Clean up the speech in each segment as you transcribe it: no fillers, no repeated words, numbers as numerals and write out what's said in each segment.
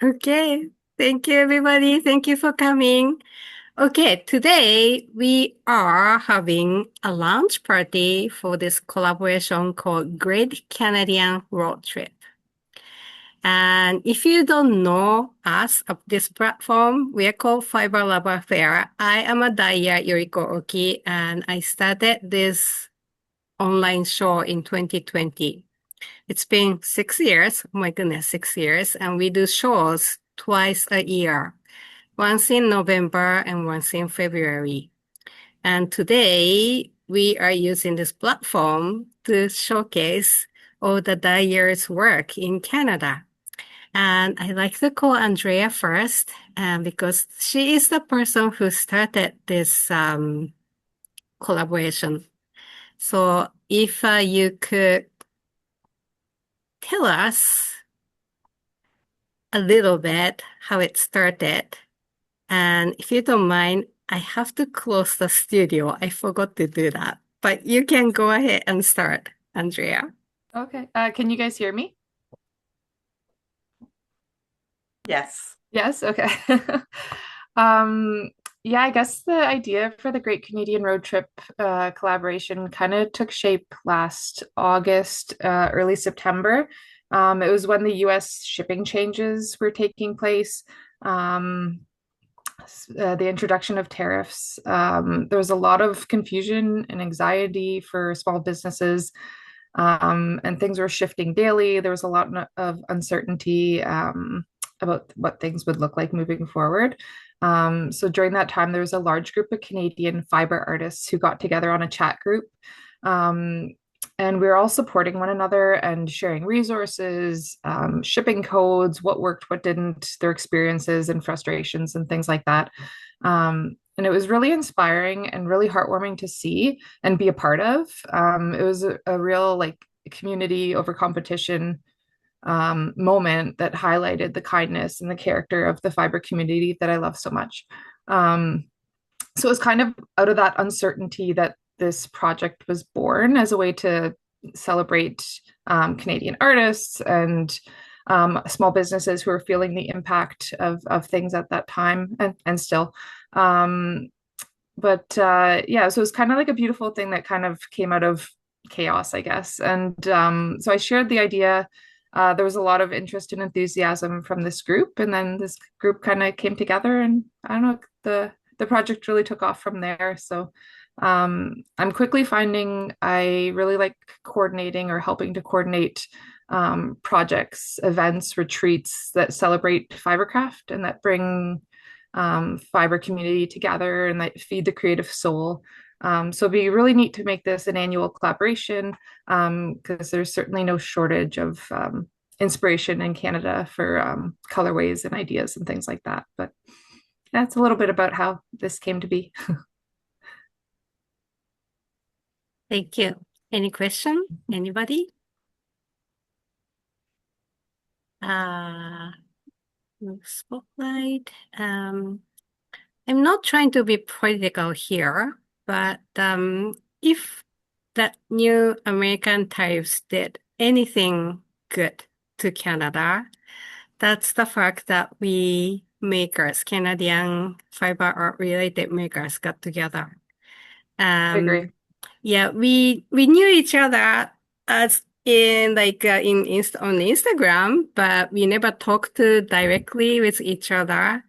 Okay. Thank you, everybody. Thank you for coming. Okay, today we are having a launch party for this collaboration called Great Canadian Road Trip. And if you don't know us of this platform, we are called Fiber Lover Fair. I am a dyer, Yoriko Oki, and I started this online show in 2020. It's been 6 years. Oh my goodness, 6 years. And we do shows twice a year, once in November and once in February. And today we are using this platform to showcase all the dyers' work in Canada. And I like to call Andrea first, because she is the person who started this collaboration. So if you could tell us a little bit how it started. And if you don't mind, I have to close the studio. I forgot to do that. But you can go ahead and start, Andrea. Okay. Can you guys hear me? Yes. Yes. Okay. Um, yeah, I guess the idea for the Great Canadian Road Trip collaboration kind of took shape last August, early September. It was when the US shipping changes were taking place. Um, the introduction of tariffs. There was a lot of confusion and anxiety for small businesses, and things were shifting daily. There was a lot of uncertainty about what things would look like moving forward. So during that time, there was a large group of Canadian fiber artists who got together on a chat group. Um, and we were all supporting one another and sharing resources, shipping codes, what worked, what didn't, their experiences and frustrations and things like that. And it was really inspiring and really heartwarming to see and be a part of. It was a real like community over competition moment that highlighted the kindness and the character of the fiber community that I love so much. Um, so it was kind of out of that uncertainty that this project was born as a way to celebrate Canadian artists and small businesses who are feeling the impact of things at that time and still. Um, but yeah, so it was kind of like a beautiful thing that kind of came out of chaos, I guess. And so I shared the idea. There was a lot of interest and enthusiasm from this group, and then this group kind of came together, and I don't know, the project really took off from there. So I'm quickly finding I really like coordinating or helping to coordinate projects, events, retreats that celebrate fibercraft and that bring fiber community together and that feed the creative soul. So it'd be really neat to make this an annual collaboration because there's certainly no shortage of inspiration in Canada for colorways and ideas and things like that. But that's a little bit about how this came to be. Thank you. Any question? Anybody? Uh, Spotlight. I'm not trying to be political here, but if that new American tariffs did anything good to Canada, that's the fact that we makers, Canadian fiber art related makers got together. I agree. Yeah, we knew each other as in like on Instagram, but we never talked to directly with each other.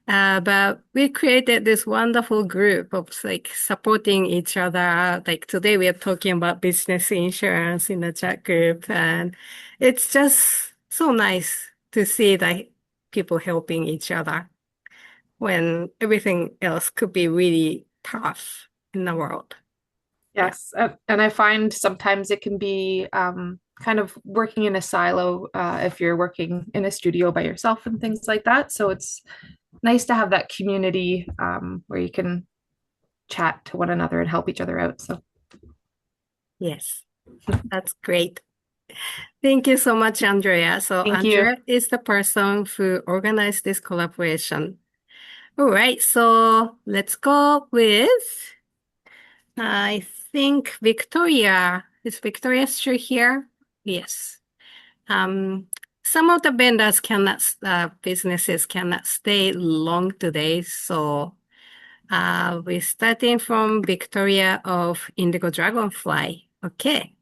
But we created this wonderful group of like supporting each other. Like today we are talking about business insurance in the chat group, and it's just so nice to see that people helping each other when everything else could be really tough in the world. Yeah. Yes, and I find sometimes it can be kind of working in a silo if you're working in a studio by yourself and things like that. So it's nice to have that community where you can chat to one another and help each other out. So Yes, that's great. Thank you so much, Andrea. So thank you. Andrea is the person who organized this collaboration. All right, so let's go with, I think Victoria. Is Victoria still here? Yes. Um, some of the vendors businesses cannot stay long today. So we're starting from Victoria of Indigo Dragonfly. Okay,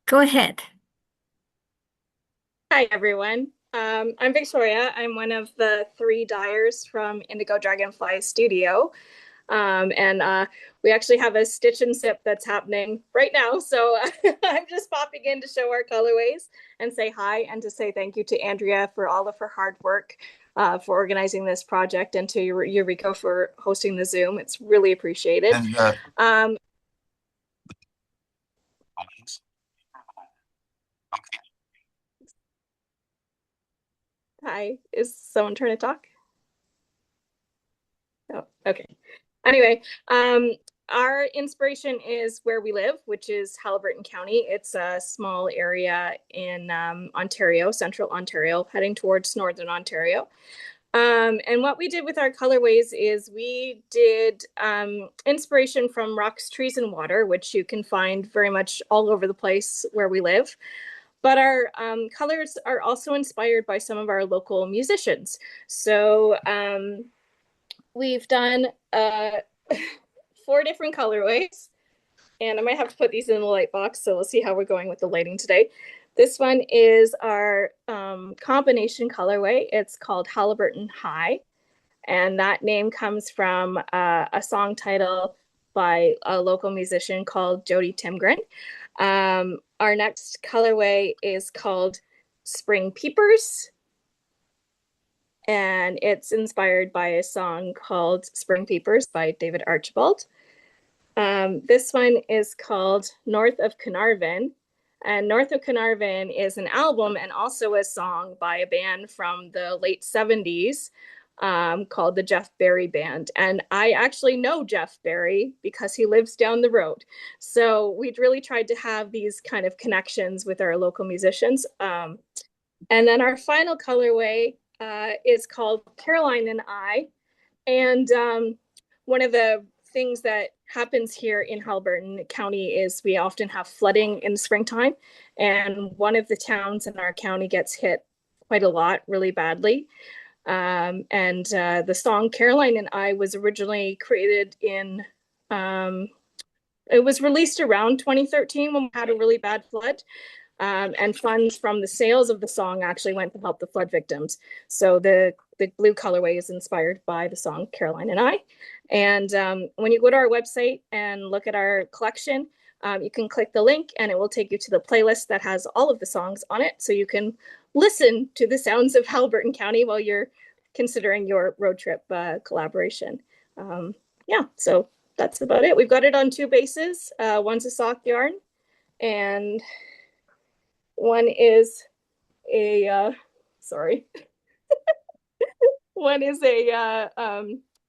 go ahead. Hi, everyone. I'm Victoria. I'm one of the three dyers from Indigo Dragonfly Studio. And we actually have a stitch and sip that's happening right now. So I'm just popping in to show our colorways and say hi and to say thank you to Andrea for all of her hard work for organizing this project and to Eureka for hosting the Zoom. It's really appreciated. And Um, Hi, is someone trying to talk? Oh, okay. Anyway, our inspiration is where we live, which is Haliburton County. It's a small area in Ontario, central Ontario, heading towards northern Ontario. And what we did with our colorways is we did inspiration from rocks, trees, and water, which you can find very much all over the place where we live. But our colors are also inspired by some of our local musicians. So we've done 4 different colorways, and I might have to put these in the light box, so we'll see how we're going with the lighting today. This one is our combination colorway. It's called Haliburton High, and that name comes from a song title by a local musician called Jody Timgren. Our next colorway is called Spring Peepers, and it's inspired by a song called Spring Peepers by David Archibald. This one is called North of Carnarvon, and North of Carnarvon is an album and also a song by a band from the late 70s called the Jeff Barry Band. And I actually know Jeff Barry because he lives down the road. So we'd really tried to have these kind of connections with our local musicians. And then our final colorway is called Caroline and I. And one of the things that happens here in Haliburton County is we often have flooding in the springtime. And one of the towns in our county gets hit quite a lot, really badly. And the song Caroline and I was originally created it was released around 2013 when we had a really bad flood. And funds from the sales of the song actually went to help the flood victims. So the blue colorway is inspired by the song Caroline and I. And when you go to our website and look at our collection, you can click the link and it will take you to the playlist that has all of the songs on it. So you can listen to the sounds of Haliburton County while you're considering your road trip collaboration. Yeah, so that's about it. We've got it on 2 bases. One's a sock yarn and one is a sorry. One is a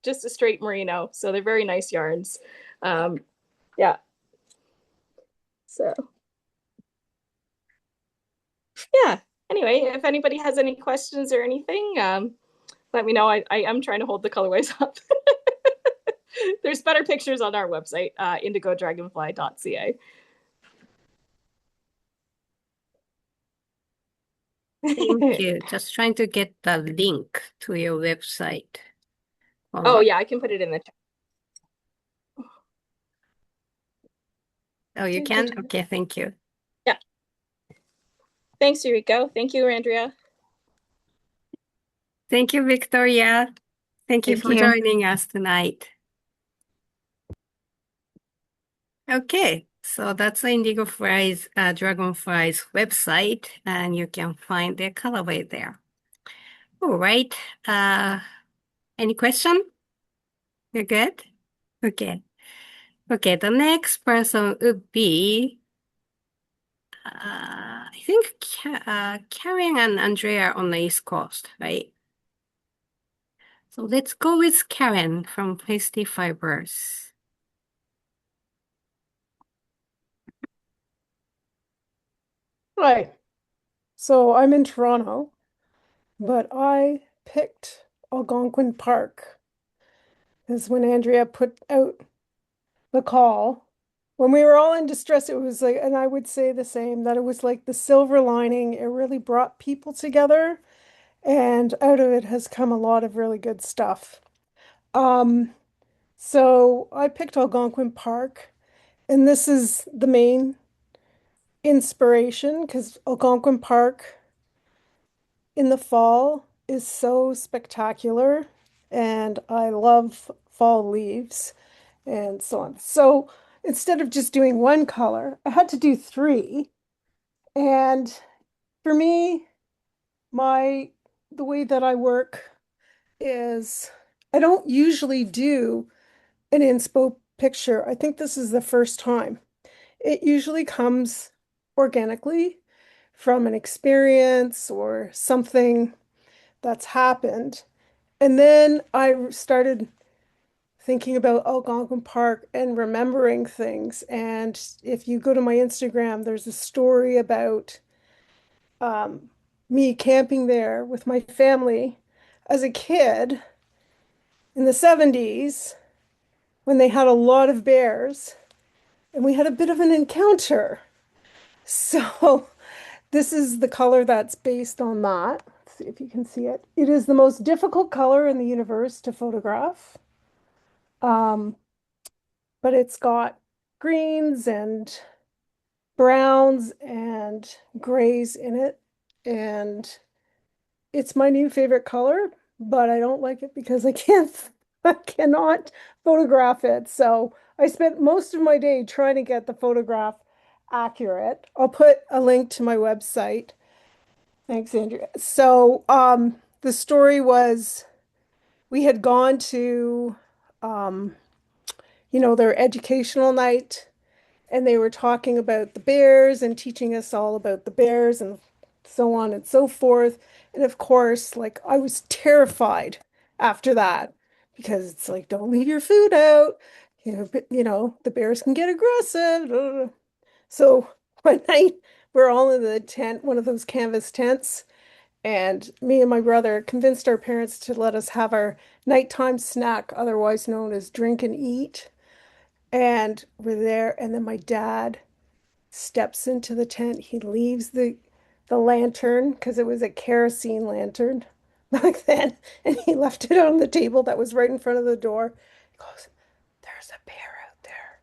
just a straight merino. So they're very nice yarns. Yeah. So yeah. Anyway, if anybody has any questions or anything, let me know. I am trying to hold the colorways up. There's better pictures on our website, indigodragonfly.ca. Thank you. Just trying to get the link to your website. Oh, yeah, I can put it in the chat. Oh, you can? Okay, thank you. Yeah. Thanks, Eureka. Thank you, Andrea. Thank you, Victoria. Thank you Thank for you. joining us tonight. Okay, so that's Indigo Fries, Dragonfly's website, and you can find their colorway there. All right. Any question? You're good? Okay. Okay, the next person would be, I think Karen and Andrea on the East Coast, right? So let's go with Karen from Feisty Fibers. Right. So I'm in Toronto, but I picked Algonquin Park. Is when Andrea put out the call when we were all in distress, it was like, and I would say the same, that it was like the silver lining. It really brought people together, and out of it has come a lot of really good stuff. Um, so I picked Algonquin Park, and this is the main inspiration because Algonquin Park in the fall is so spectacular, and I love fall leaves and so on. So instead of just doing one color, I had to do three. And for me, my the way that I work is I don't usually do an inspo picture. I think this is the first time. It usually comes organically from an experience or something that's happened. And then I started thinking about Algonquin Park and remembering things. And if you go to my Instagram, there's a story about um, me camping there with my family as a kid in the 70s when they had a lot of bears and we had a bit of an encounter. So this is the color that's based on that. Let's see if you can see it. It is the most difficult color in the universe to photograph. Um, but it's got greens and browns and grays in it. And it's my new favorite color, but I don't like it because I cannot photograph it. So I spent most of my day trying to get the photograph accurate. I'll put a link to my website. Thanks, Andrea. So, the story was we had gone to, um, their educational night, and they were talking about the bears and teaching us all about the bears and so on and so forth. And of course, like I was terrified after that because it's like, don't leave your food out. The bears can get aggressive. So one night we're all in the tent, one of those canvas tents, and me and my brother convinced our parents to let us have our nighttime snack, otherwise known as drink and eat. And we're there, and then my dad steps into the tent. He leaves the lantern because it was a kerosene lantern back then, and he left it on the table that was right in front of the door. He goes, "There's a bear out there."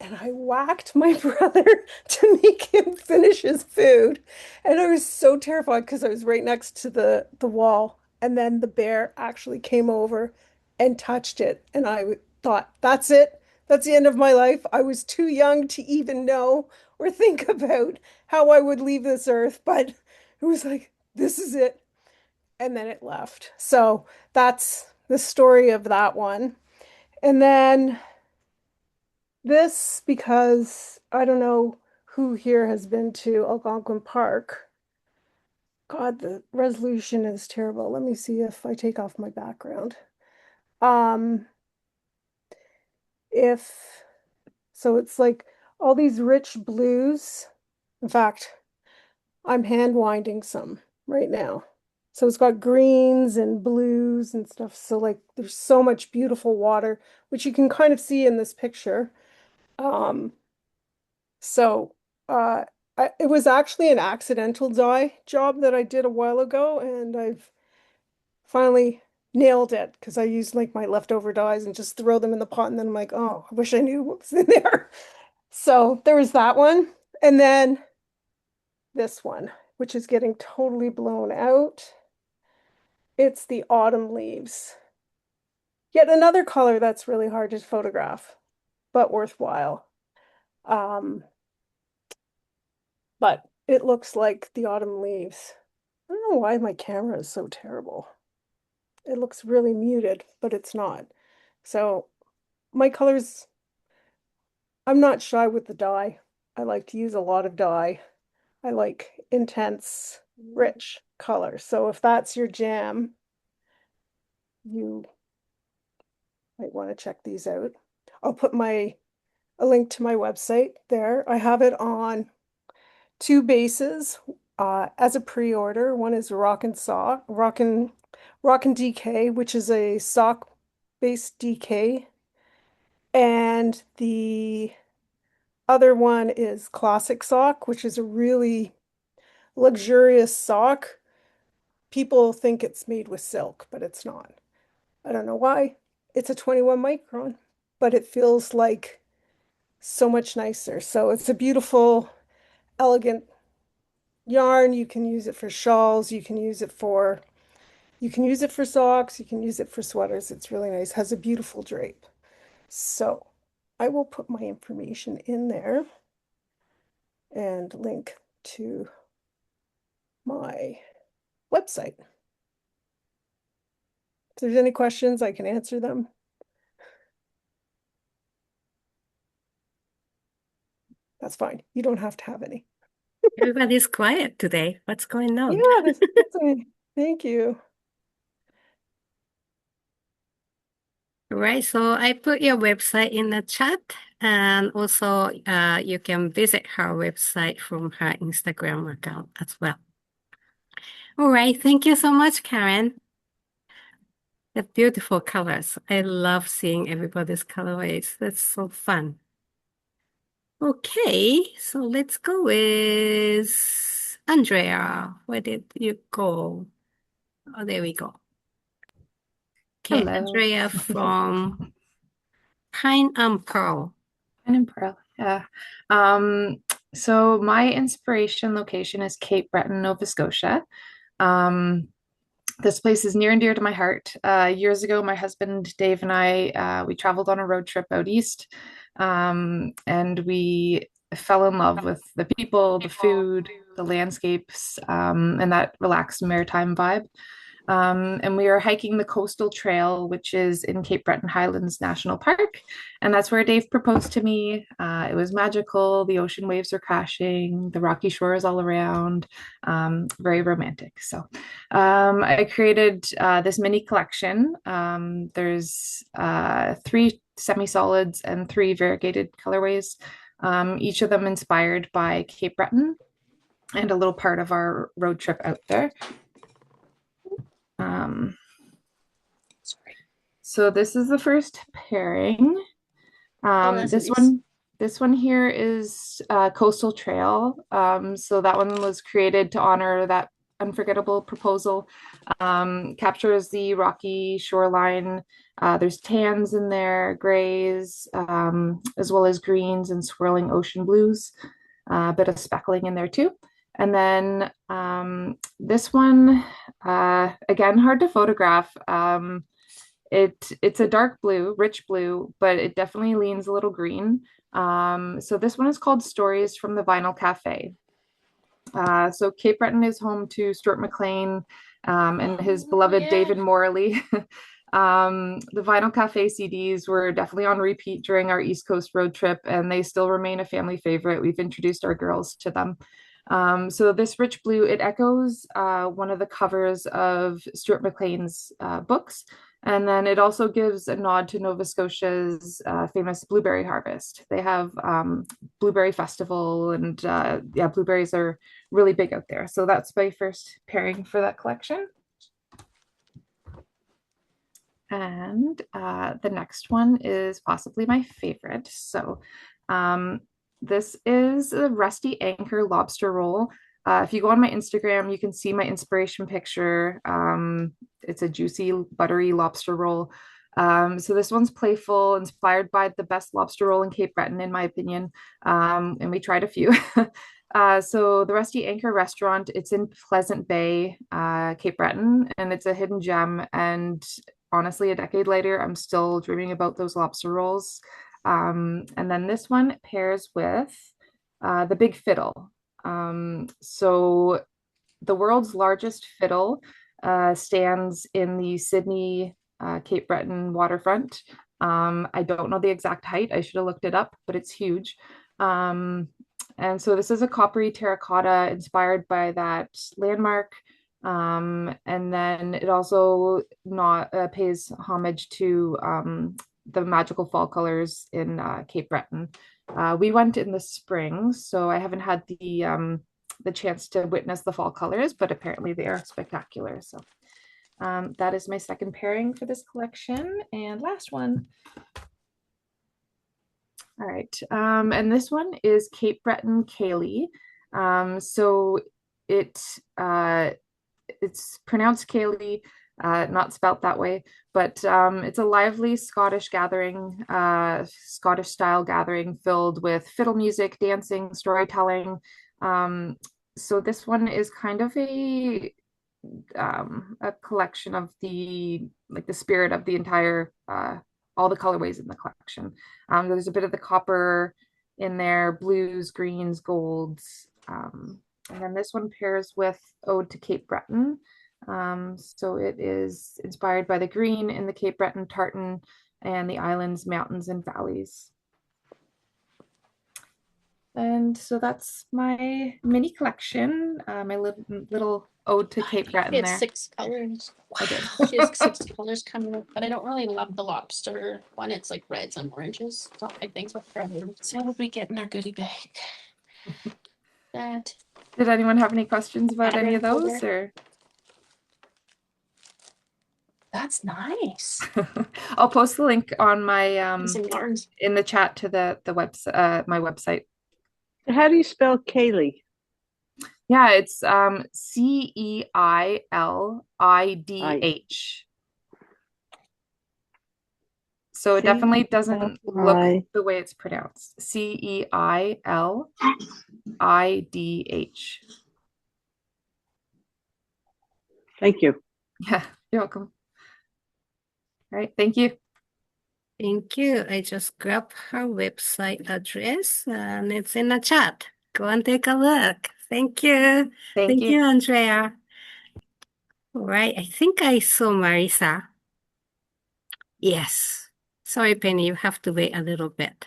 And I whacked my brother to make him finish his food. And I was so terrified because I was right next to the wall. And then the bear actually came over and touched it. And I thought, that's it. That's the end of my life. I was too young to even know or think about how I would leave this earth. But it was like, this is it. And then it left. So that's the story of that one. And then this, because I don't know who here has been to Algonquin Park. God, the resolution is terrible. Let me see if I take off my background. Um, if so, it's like all these rich blues. In fact, I'm hand winding some right now. So it's got greens and blues and stuff. So like there's so much beautiful water, which you can kind of see in this picture. Um, So, uh, it was actually an accidental dye job that I did a while ago, and I've finally nailed it because I used like my leftover dyes and just throw them in the pot, and then I'm like, oh, I wish I knew what was in there. So there was that one, and then this one, which is getting totally blown out. It's the autumn leaves. Yet another color that's really hard to photograph, but worthwhile. Um, but it looks like the autumn leaves. I don't know why my camera is so terrible. It looks really muted, but it's not. So my colors, I'm not shy with the dye. I like to use a lot of dye. I like intense, rich color. So if that's your jam, you might want to check these out. I'll put a link to my website there. I have it on two bases as a pre-order. One is Rock and DK, which is a sock based DK, and the other one is Classic Sock, which is a really luxurious sock. People think it's made with silk, but it's not. I don't know why. It's a 21 micron, but it feels like so much nicer. So it's a beautiful, elegant yarn. You can use it for shawls. You can use it for socks. You can use it for sweaters. It's really nice. Has a beautiful drape. So I will put my information in there and link to my website. If there's any questions, I can answer them. That's fine. You don't have to have any. Everybody's quiet today. What's going on? Yeah, that's okay. Thank you. Right, so I put your website in the chat, and also you can visit her website from her Instagram account as well. All right, thank you so much, Karen. The beautiful colors. I love seeing everybody's colorways. That's so fun. Okay, so let's go with Andrea. Where did you go? Oh, there we go. Okay, Hello. Andrea from Pine and Pearl. And Pearl, yeah. So my inspiration location is Cape Breton, Nova Scotia. This place is near and dear to my heart. Years ago, my husband Dave and I we traveled on a road trip out east, and we fell in love with the people, the food, the landscapes, and that relaxed maritime vibe. And we are hiking the coastal trail, which is in Cape Breton Highlands National Park. And that's where Dave proposed to me. It was magical. The ocean waves are crashing, the rocky shores all around, very romantic. So I created this mini collection. There's 3 semi-solids and 3 variegated colorways, each of them inspired by Cape Breton and a little part of our road trip out there. Sorry. So this is the first pairing. This one here is Coastal Trail. So that one was created to honor that unforgettable proposal. Captures the rocky shoreline. There's tans in there, grays, as well as greens and swirling ocean blues. A bit of speckling in there too. And then this one, again, hard to photograph. It's a dark blue, rich blue, but it definitely leans a little green. So this one is called Stories from the Vinyl Cafe. So Cape Breton is home to Stuart McLean and his beloved David Morley. The Vinyl Cafe CDs were definitely on repeat during our East Coast road trip, and they still remain a family favorite. We've introduced our girls to them. So this rich blue, it echoes one of the covers of Stuart McLean's books. And then it also gives a nod to Nova Scotia's famous blueberry harvest. They have blueberry festival, and yeah, blueberries are really big out there. So that's my first pairing for that collection. And the next one is possibly my favorite. So this is a Rusty Anchor lobster roll. If you go on my Instagram, you can see my inspiration picture. It's a juicy, buttery lobster roll. So this one's playful, inspired by the best lobster roll in Cape Breton, in my opinion. And we tried a few. So the Rusty Anchor restaurant, it's in Pleasant Bay, Cape Breton, and it's a hidden gem. And honestly, a decade later, I'm still dreaming about those lobster rolls. And then this one pairs with the Big Fiddle. So the world's largest fiddle stands in the Sydney, Cape Breton waterfront. I don't know the exact height. I should have looked it up, but it's huge. And so this is a coppery terracotta inspired by that landmark. And then it also pays homage to the magical fall colors in Cape Breton. We went in the spring, so I haven't had the chance to witness the fall colors, but apparently they are spectacular. So that is my second pairing for this collection. And last one. All right. And this one is Cape Breton Cayley. So it it's pronounced Cayley, not spelt that way, but it's a lively Scottish gathering, Scottish style gathering filled with fiddle music, dancing, storytelling. So this one is kind of a collection of the spirit of the entire all the colorways in the collection. There's a bit of the copper in there, blues, greens, golds. And then this one pairs with Ode to Cape Breton. So it is inspired by the green in the Cape Breton tartan and the island's mountains and valleys. And so that's my mini collection, my little ode to Cape Breton It's there. 6 colors. I did. She has 6 colors coming up, but I don't really love the lobster one. It's like reds and oranges. It's not my thing. So what did we get in our goodie bag? That. Did anyone have any questions about any of Pattern those, folder. or? That's nice. I'll post the link on my Some yarns. in the chat to the website, my website. How do you spell Kaylee? Yeah, it's Ceilidh. So it definitely doesn't look the way it's pronounced. Ceilidh. Thank you. Yeah, you're welcome. All right, thank you. Thank you. I just grabbed her website address and it's in the chat. Go and take a look. Thank you. Thank you. you, Andrea. All right, I think I saw Marisa. Yes. Sorry, Penny, you have to wait a little bit.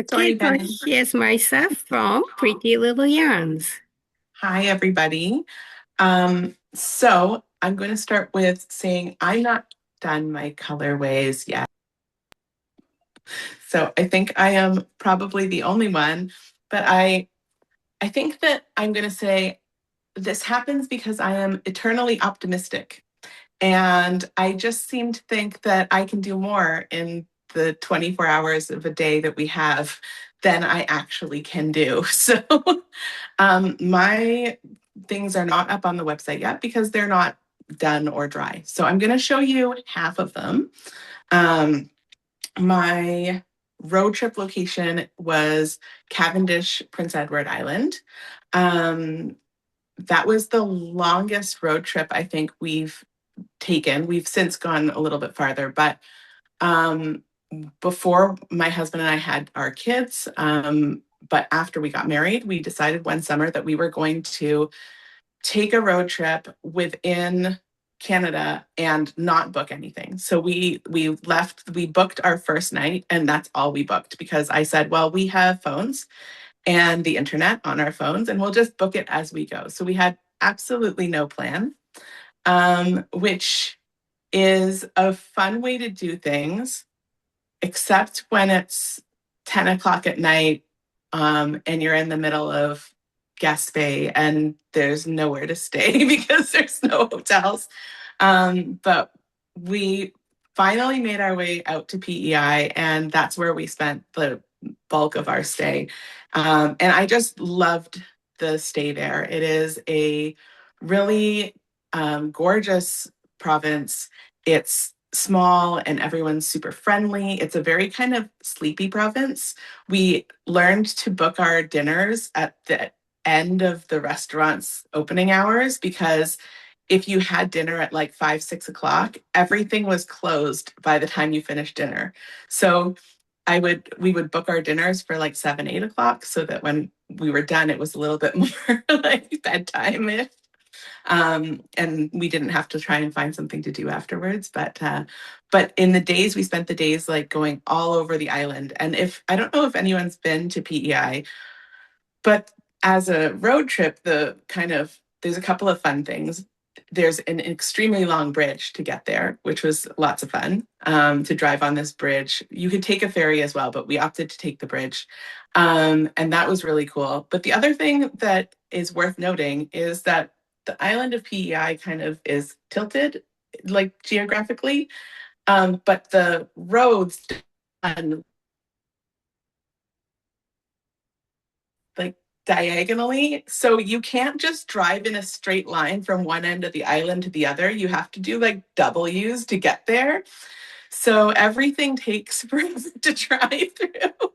Sorry, Okay, so Penny. here's Marisa from Pretty Little Yarns. Hi, everybody. So I'm going to start with saying I'm not done my colorways yet. So I think I am probably the only one, but I think that I'm going to say this happens because I am eternally optimistic. And I just seem to think that I can do more in the 24 hours of a day that we have than I actually can do. So my things are not up on the website yet because they're not done or dry. So I'm going to show you half of them. My road trip location was Cavendish, Prince Edward Island. That was the longest road trip I think we've taken. We've since gone a little bit farther, but before my husband and I had our kids, but after we got married, we decided one summer that we were going to take a road trip within Canada and not book anything. So we booked our first night and that's all we booked because I said, well, we have phones and the internet on our phones and we'll just book it as we go. So we had absolutely no plan, which is a fun way to do things, except when it's 10 o'clock at night and you're in the middle of Guest Bay and there's nowhere to stay because there's no hotels. But we finally made our way out to PEI and that's where we spent the bulk of our stay. And I just loved the stay there. It is a really gorgeous province. It's small and everyone's super friendly. It's a very kind of sleepy province. We learned to book our dinners at the end of the restaurant's opening hours because if you had dinner at like 5, 6 o'clock, everything was closed by the time you finished dinner. So we would book our dinners for like 7, 8 o'clock so that when we were done, it was a little bit more like bedtime. And we didn't have to try and find something to do afterwards. But in the days, we spent the days like going all over the island. And I don't know if anyone's been to PEI, but as a road trip, there's a couple of fun things. There's an extremely long bridge to get there, which was lots of fun to drive on this bridge. You could take a ferry as well, but we opted to take the bridge. And that was really cool. But the other thing that is worth noting is that the island of PEI kind of is tilted, like geographically, but the roads like diagonally. So you can't just drive in a straight line from one end of the island to the other. You have to do like W's to get there. So everything takes forever to drive through.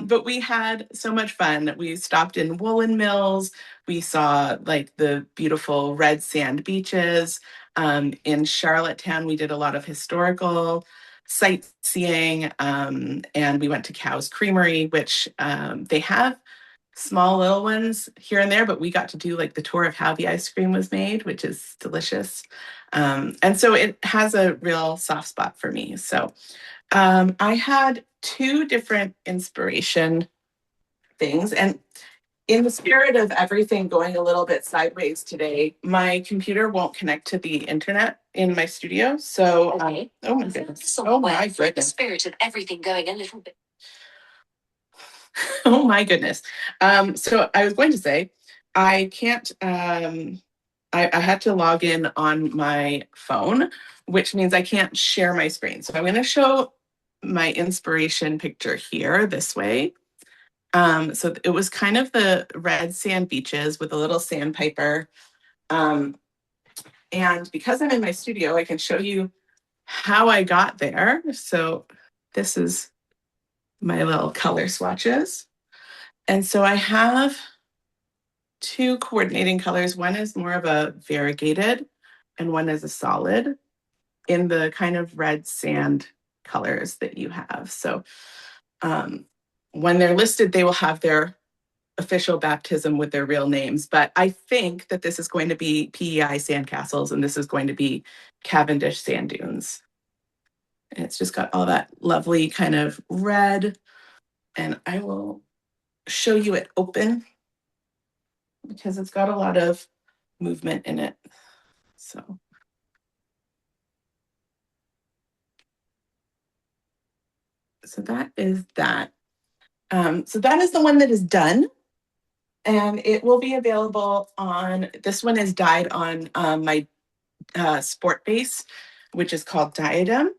But we had so much fun. We stopped in woolen mills. We saw like the beautiful red sand beaches. In Charlottetown, we did a lot of historical sightseeing, and we went to Cow's Creamery, which they have small little ones here and there, but we got to do like the tour of how the ice cream was made, which is delicious. And so it has a real soft spot for me. So I had two different inspiration things. And in the spirit of everything going a little bit sideways today, my computer won't connect to the internet in my studio. So, oh my goodness. Oh my goodness. The spirit of everything going a little bit. Oh my goodness. So I was going to say, I can't, I had to log in on my phone, which means I can't share my screen. So I'm going to show my inspiration picture here this way. So it was kind of the red sand beaches with a little sandpiper. And because I'm in my studio, I can show you how I got there. So this is my little color swatches. And so I have two coordinating colors. One is more of a variegated and one is a solid in the kind of red sand colors that you have. So when they're listed, they will have their official baptism with their real names. But I think that this is going to be PEI Sandcastles and this is going to be Cavendish Sand Dunes. And it's just got all that lovely kind of red. And I will show you it open because it's got a lot of movement in it. So that is that. So that is the one that is done. And it will be available on, this one is dyed on my sport base, which is called Diadem.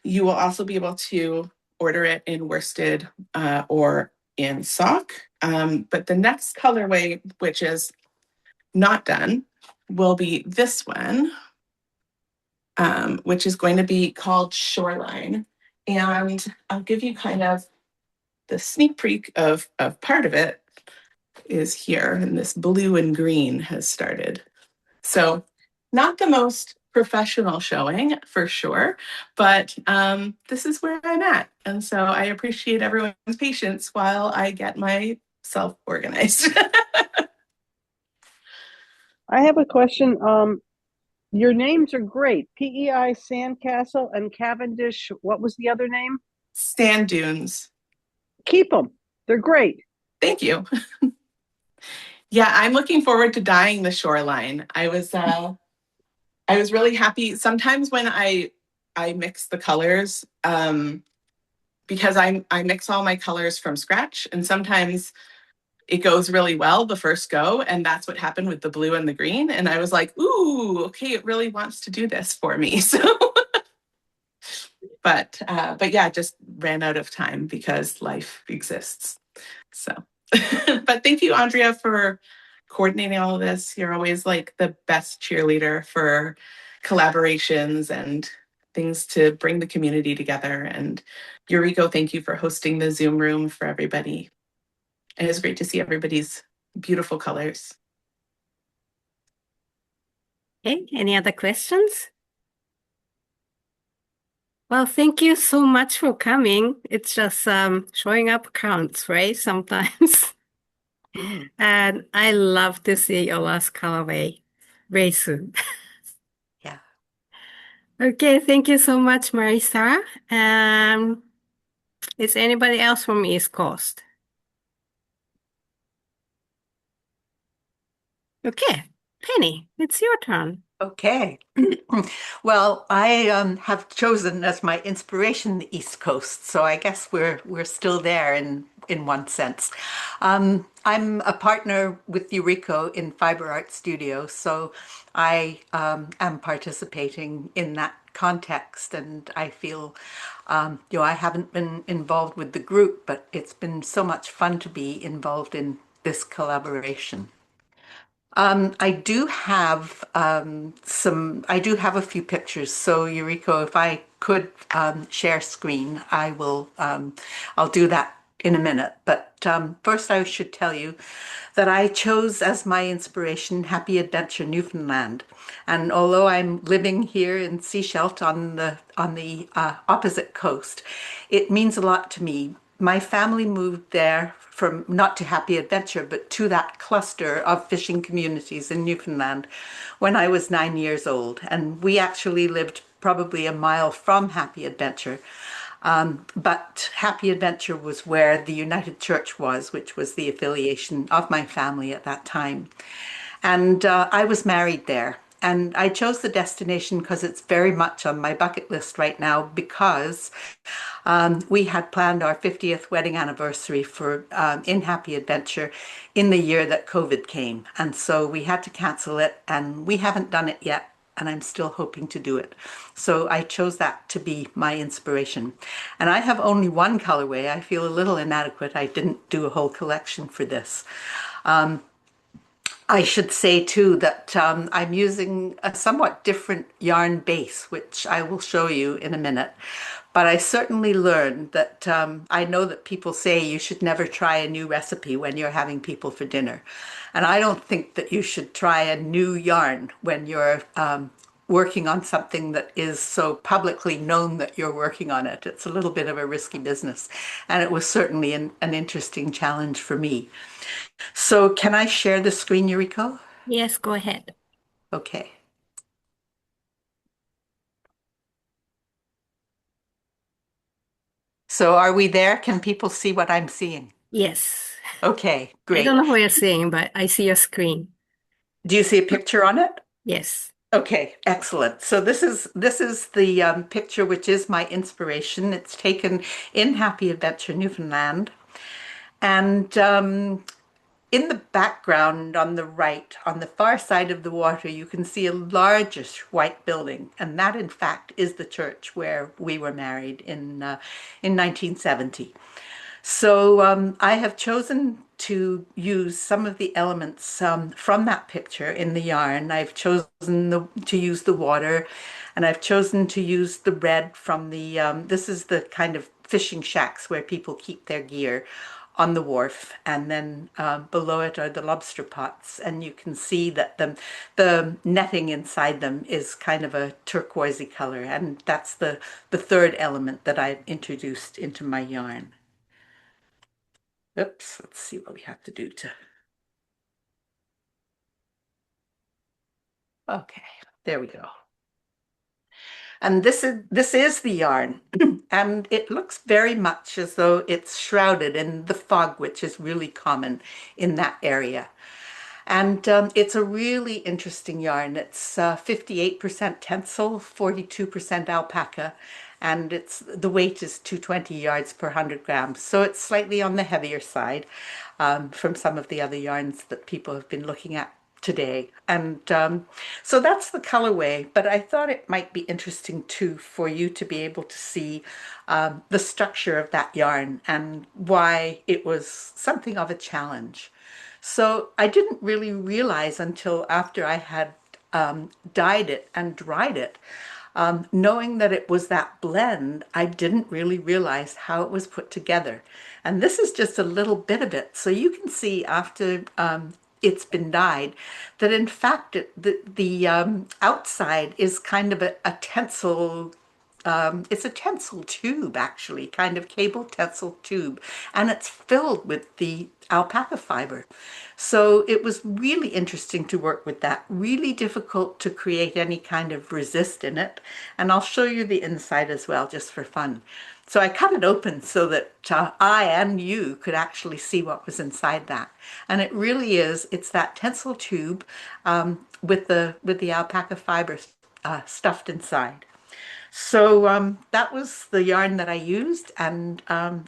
You will also be able to order it in worsted or in sock. But the next colorway, which is not done, will be this one, which is going to be called Shoreline. And I'll give you kind of the sneak peek of part of it is here, and this blue and green has started. So not the most professional showing for sure, but this is where I'm at. And so I appreciate everyone's patience while I get myself organized. I have a question. Your names are great. PEI Sandcastle and Cavendish. What was the other name? Sand dunes. Keep them. They're great. Thank you. Yeah, I'm looking forward to dyeing the shoreline. I was really happy. Sometimes when I mix the colors, because I mix all my colors from scratch, and sometimes it goes really well the first go, and that's what happened with the blue and the green. And I was like, ooh, okay, it really wants to do this for me. So, but yeah, just ran out of time because life exists. So, but thank you, Andrea, for coordinating all of this. You're always like the best cheerleader for collaborations and things to bring the community together. And Yuriko, thank you for hosting the Zoom room for everybody. It is great to see everybody's beautiful colors. Okay, any other questions? Well, thank you so much for coming. It's just showing up counts, right? Sometimes. And I love to see your last colorway very soon. Yeah. Okay, thank you so much, Marisa. Is anybody else from East Coast? Okay, Penny, it's your turn. Okay. Well, I have chosen as my inspiration the East Coast, so I guess we're still there in one sense. I'm a partner with Yuriko in Fiber Art Studio, so I am participating in that context. And I feel, I haven't been involved with the group, but it's been so much fun to be involved in this collaboration. I do have I do have a few pictures. So Yuriko, if I could share screen, I'll do that in a minute. But first I should tell you that I chose as my inspiration Happy Adventure Newfoundland. And although I'm living here in Sechelt on the opposite coast, it means a lot to me. My family moved there from not to Happy Adventure, but to that cluster of fishing communities in Newfoundland when I was 9 years old. And we actually lived probably a mile from Happy Adventure. But Happy Adventure was where the United Church was, which was the affiliation of my family at that time. And I was married there. And I chose the destination because it's very much on my bucket list right now because we had planned our 50th wedding anniversary for in Happy Adventure in the year that COVID came. And so we had to cancel it, and we haven't done it yet. And I'm still hoping to do it. So I chose that to be my inspiration. And I have only one colorway. I feel a little inadequate. I didn't do a whole collection for this. I should say too that I'm using a somewhat different yarn base, which I will show you in a minute. But I certainly learned that I know that people say you should never try a new recipe when you're having people for dinner. And I don't think that you should try a new yarn when you're working on something that is so publicly known that you're working on it. It's a little bit of a risky business. And it was certainly an interesting challenge for me. So can I share the screen, Yuriko? Yes, go ahead. Okay. So are we there? Can people see what I'm seeing? Yes. Okay, I don't great. know what you're seeing, but I see your screen. Do you see a picture on it? Yes. Okay, excellent. So this is the picture which is my inspiration. It's taken in Happy Adventure, Newfoundland. And in the background on the right, on the far side of the water, you can see a largish white building. And that, in fact, is the church where we were married in 1970. So I have chosen to use some of the elements from that picture in the yarn. I've chosen to use the water, and I've chosen to use the red from the, this is the kind of fishing shacks where people keep their gear on the wharf, and then below it are the lobster pots, and you can see that the netting inside them is kind of a turquoisey color, and that's the third element that I've introduced into my yarn. Oops, let's see what we have to do to. Okay, there we go. And this is the yarn, and it looks very much as though it's shrouded in the fog, which is really common in that area. And it's a really interesting yarn. It's 58% tencel, 42% alpaca, and the weight is 220 yards per 100 grams. So it's slightly on the heavier side from some of the other yarns that people have been looking at today. And so that's the colorway, but I thought it might be interesting too for you to be able to see the structure of that yarn and why it was something of a challenge. So I didn't really realize until after I had dyed it and dried it, knowing that it was that blend, I didn't really realize how it was put together. And this is just a little bit of it. So you can see after it's been dyed that in fact the outside is kind of a tencel. It's a tencel tube, actually, kind of cable tencel tube, and it's filled with the alpaca fiber. So it was really interesting to work with that, really difficult to create any kind of resist in it. And I'll show you the inside as well, just for fun. So I cut it open so that I and you could actually see what was inside that. And it really is, it's that tencel tube with the alpaca fiber stuffed inside. So that was the yarn that I used, and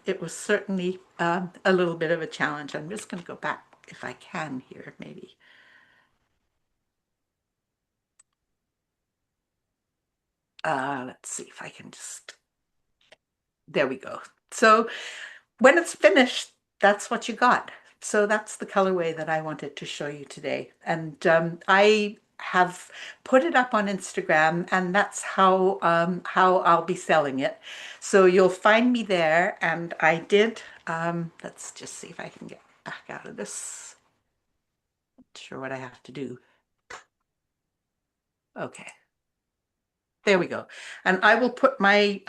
it was certainly a little bit of a challenge. I'm just going to go back if I can here, maybe. let's see if I can just, there we go. So when it's finished, that's what you got. So that's the colorway that I wanted to show you today. And I have put it up on Instagram, and that's how I'll be selling it. So you'll find me there. And I did, let's just see if I can get back out of this. Not sure what I have to do. Okay. There we go. And I will put my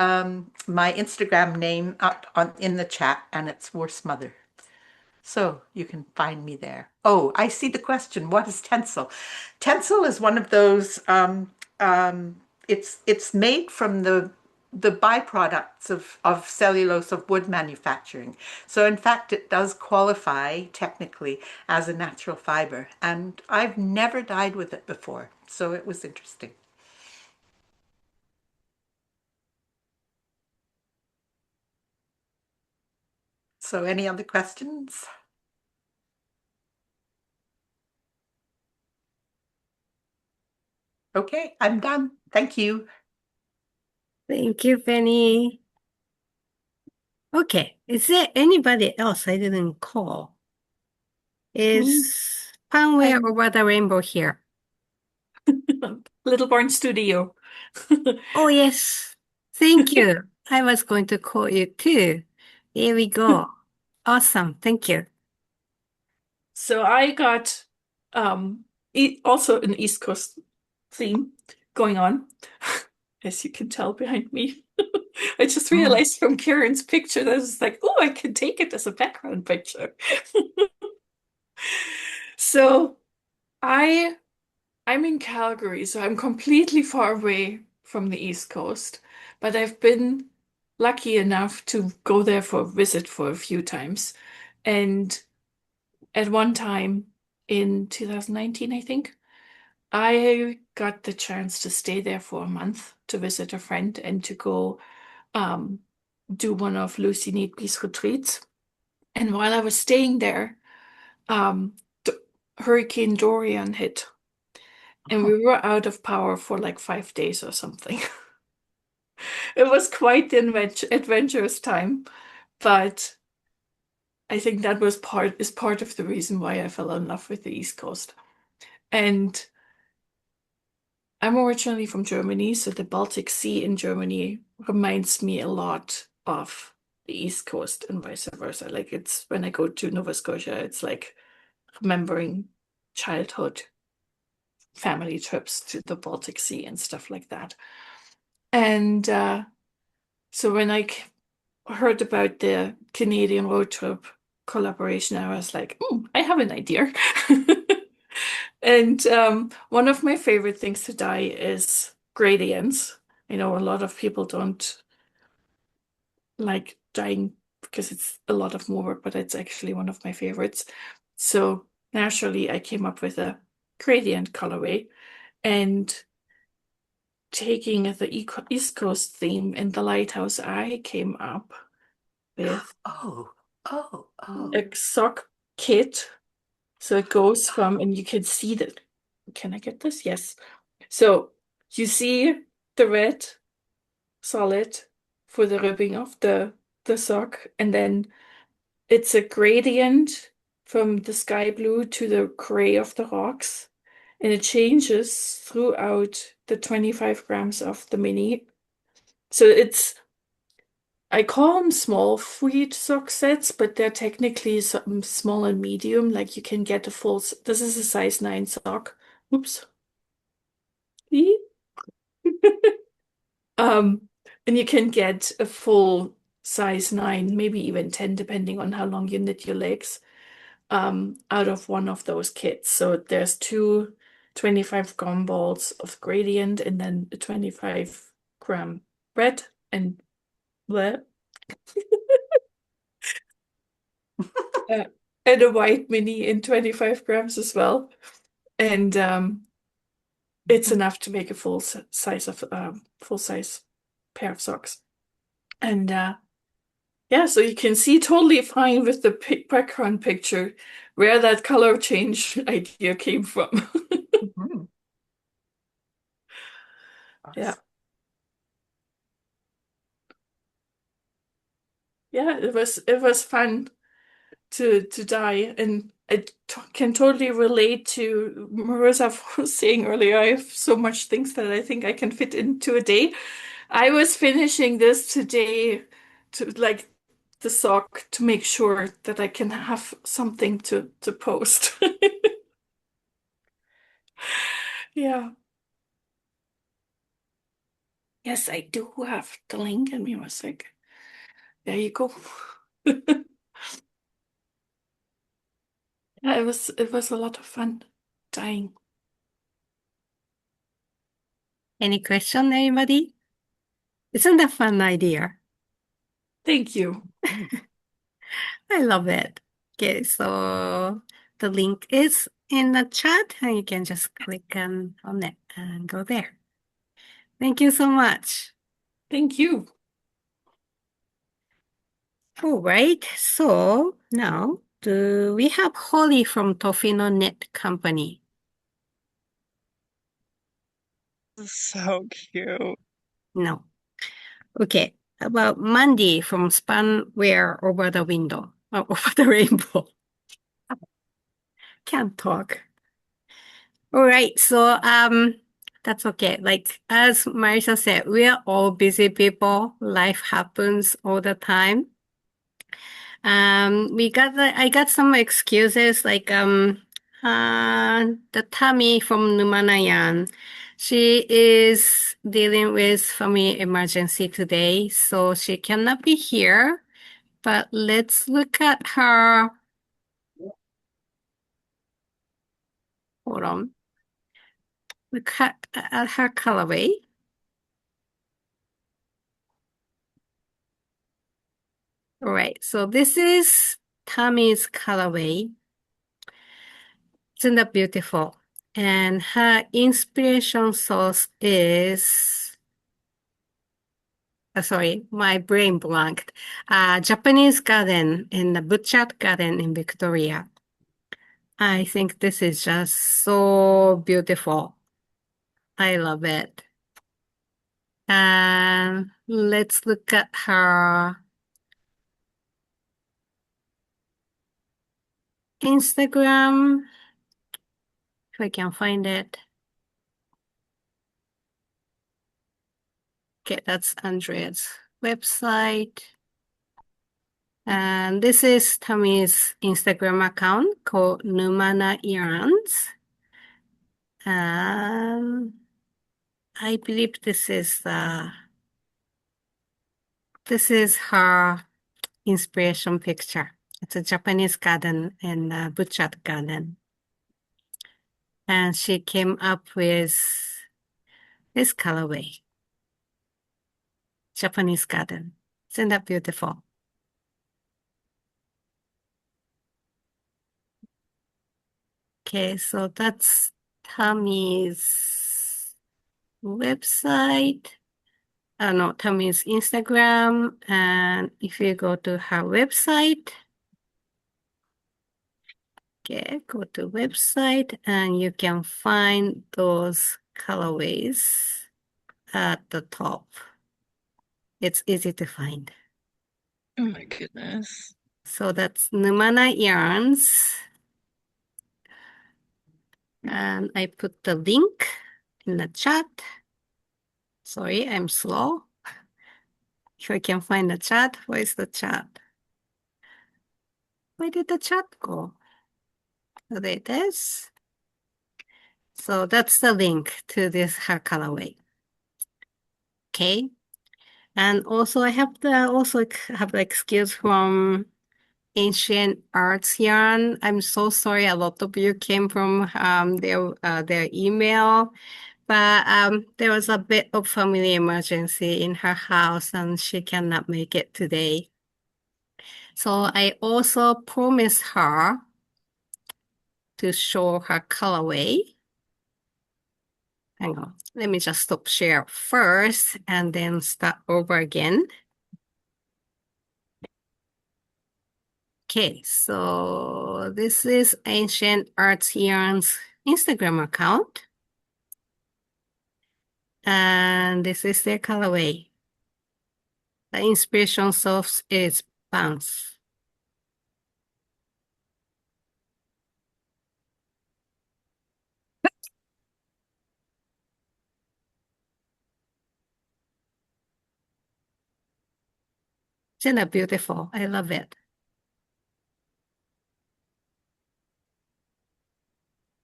my Instagram name up on in the chat, and it's Worst Mother. So you can find me there. Oh, I see the question. What is tencel? Tencel is one of those. It's made from the byproducts of cellulose of wood manufacturing. So in fact, it does qualify technically as a natural fiber. And I've never dyed with it before, so it was interesting. So any other questions? Okay, I'm done. Thank you. Thank you, Penny. Okay, is there anybody else I didn't call? Is Panware I'm over the rainbow here? Little Barn Studio. Oh, yes. Thank you. I was going to call you too. Here we go. Awesome. Thank you. So I got also an East Coast theme going on, as you can tell behind me. I just realized from Karen's picture that I was like, oh, I can take it as a background picture. So I'm in Calgary, so I'm completely far away from the East Coast, but I've been lucky enough to go there for a visit for a few times. And at one time in 2019, I think, I got the chance to stay there for a month to visit a friend and to go do one of Lucy Neatby's retreats. And while I was staying there, um, Hurricane Dorian hit, and we were out of power for like 5 days or something. It was quite the adventurous time, but I think that was part of the reason why I fell in love with the East Coast. And I'm originally from Germany, so the Baltic Sea in Germany reminds me a lot of the East Coast and vice versa. Like it's when I go to Nova Scotia, it's like remembering childhood family trips to the Baltic Sea and stuff like that. And so when I heard about the Canadian road trip collaboration, I was like, I have an idea. And one of my favorite things to dye is gradients. You know, a lot of people don't like dyeing because it's a lot of more work, but it's actually one of my favorites. So naturally, I came up with a gradient colorway, and taking the East Coast theme in the lighthouse, I came up with Oh, a sock kit. So it goes from, and you can see that. Can I get this? Yes. So you see the red solid for the ribbing of the sock, and then it's a gradient from the sky blue to the gray of the rocks, and it changes throughout the 25 grams of the mini. So I call them small fleet sock sets, but they're technically some small and medium. Like you can get a full, this is a size 9 sock. Oops. See? And you can get a full size 9, maybe even 10, depending on how long you knit your legs, out of one of those kits. So there's two 25-gram balls of gradient and then a 25-gram red and bleh. uh, and a white mini in 25 grams as well. And it's enough to make a full size pair of socks. And yeah, so you can see totally fine with the background picture where that color change idea came from. Mhm. Yeah. yeah, it was fun to dye, and I can totally relate to Marissa was saying earlier. I have so much things that I think I can fit into a day. I was finishing this today to like the sock to make sure that I can have something to post. Yeah. Yes, I do have the link in music. There you go. Yeah, it was a lot of fun dyeing. Any question, anybody? Isn't that a fun idea? Thank you. I love it. Okay, so the link is in the chat and you can just click on it and go there. Thank you so much. Thank you. All right, so now do we have Holly from Tofino Knit Company? So cute. No. Okay, about Mandy from Spanwear Over the Window, Over the Rainbow. Can't talk. All right, so that's okay. Like as Marisa said, we are all busy people. Life happens all the time. I got some excuses like the Tammy from Numanayan. She is dealing with family emergency today, so she cannot be here. But let's look at her. Hold on. Look at her colorway. All right, so this is Tammy's colorway. Isn't that beautiful? And her inspiration source is, sorry, my brain blanked. Japanese garden in the Butchart Garden in Victoria. I think this is just so beautiful. I love it. And let's look at her Instagram, if I can find it. Okay, that's Andrea's website. And this is Tammy's Instagram account called Numana Yarns. And I believe this is her inspiration picture. It's a Japanese garden in Butchart Garden. And she came up with this colorway. Japanese garden. Isn't that beautiful? Okay, so that's Tammy's website. No, Tammy's Instagram. And if you go to her website, okay, go to website and you can find those colorways at the top. It's easy to find. Oh my goodness. So that's Numana Yarns. And I put the link in the chat. Sorry, I'm slow. If I can find the chat, where's the chat? Where did the chat go? Oh, there it is. So that's the link to this hair colorway. Okay. And also I have like skills from Ancient Arts Yarn. I'm so sorry a lot of you came from their email. But there was a bit of family emergency in her house and she cannot make it today. So I also promised her to show her colorway. Hang on, let me just stop share first and then start over again. Okay, so this is Ancient Arts Yarn's Instagram account. And this is their colorway. The inspiration source is bounce. Isn't that beautiful? I love it.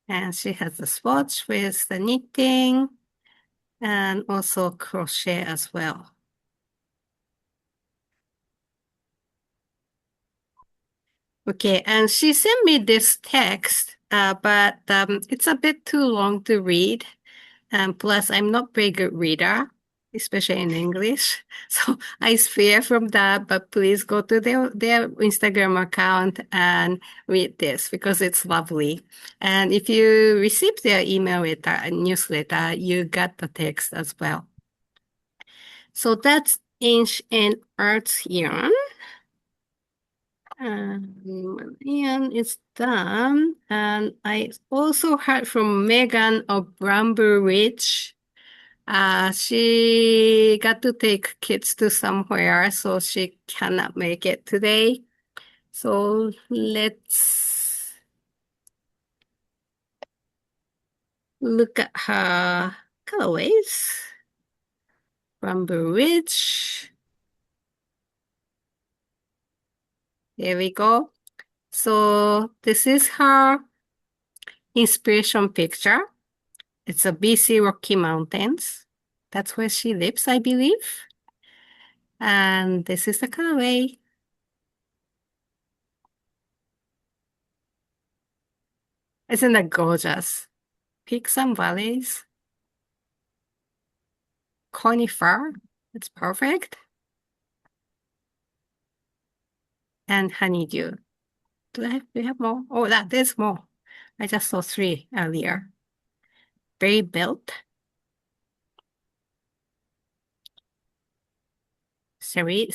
And she has the swatch with the knitting and also crochet as well. Okay, and she sent me this text, but it's a bit too long to read. And plus, I'm not very good reader, especially in English. So I spare from that, but please go to their Instagram account and read this because it's lovely. And if you receive their email letter and newsletter, you got the text as well. So that's Inch and Arts yarn. And it's done. And I also heard from Megan of Bramble Ridge. She got to take kids to somewhere, so she cannot make it today. So let's look at her colorways. Bramble Ridge. There we go. So this is her inspiration picture. It's a BC Rocky Mountains. That's where she lives, I believe. And this is the colorway. Isn't that gorgeous? Peaks and valleys. Conifer. It's perfect. And honeydew. Do we have more? Oh, there's more. I just saw 3 earlier. Berry belt. Cherry.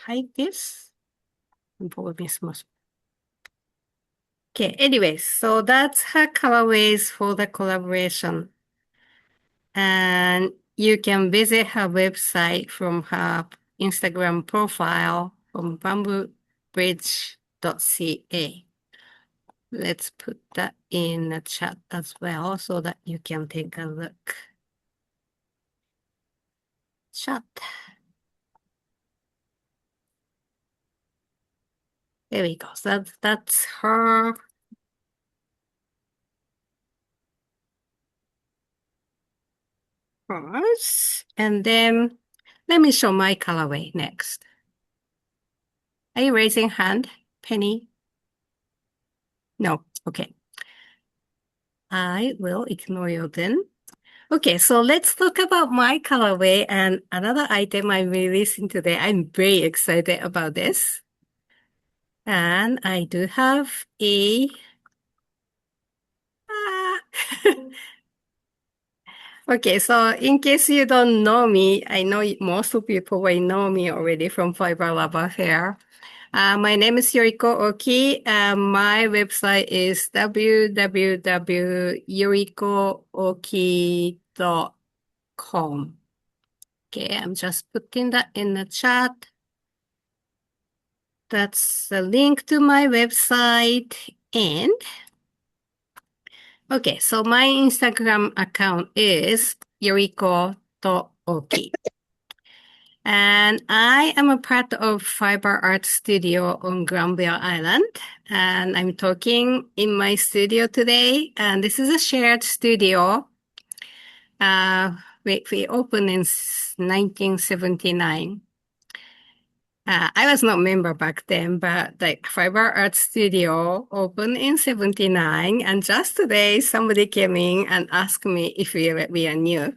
Hibiscus. Okay, anyways, so that's her colorways for the collaboration. And you can visit her website from her Instagram profile from bamboobridge.ca. Let's put that in the chat as well so that you can take a look. Chat. There we go. So that's her. First. And then let me show my colorway next. Are you raising hand, Penny? No. Okay. I will ignore you then. Okay, so let's talk about my colorway and another item I'm releasing today. I'm very excited about this. And I do have a Okay, so in case you don't know me, I know most of people will know me already from Fiber Lava Hair. My name is Yoriko Oki. My website is www.yorikooki.com. Okay, I'm just putting that in the chat. That's the link to my website. And okay, so my Instagram account is yoriko.oki. And I am a part of Fiber Art Studio on Granville Island. And I'm talking in my studio today. And this is a shared studio. We opened in 1979. I was not a member back then, but the Fiber Art Studio opened in 79. And just today, somebody came in and asked me if we are new.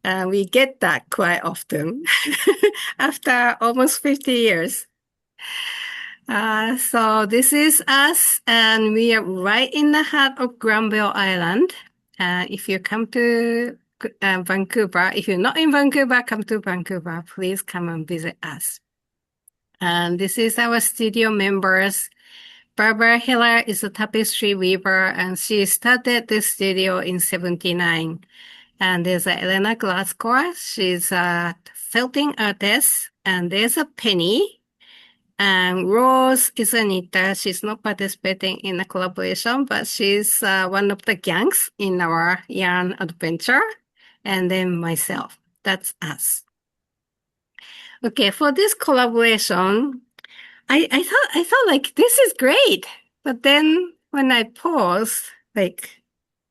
We get that quite often after almost 50 years. So this is us, and we are right in the heart of Granville Island. If you come to Vancouver, if you're not in Vancouver, come to Vancouver. Please come and visit us. And this is our studio members. Barbara Hiller is a tapestry weaver, and she started this studio in 79. And there's Elena Glasgow. She's a felting artist, and there's a Penny. And Rose is a knitter. She's not participating in the collaboration, but she's one of the gangs in our yarn adventure. And then myself. That's us. Okay, for this collaboration, I thought like this is great. But then when I paused, like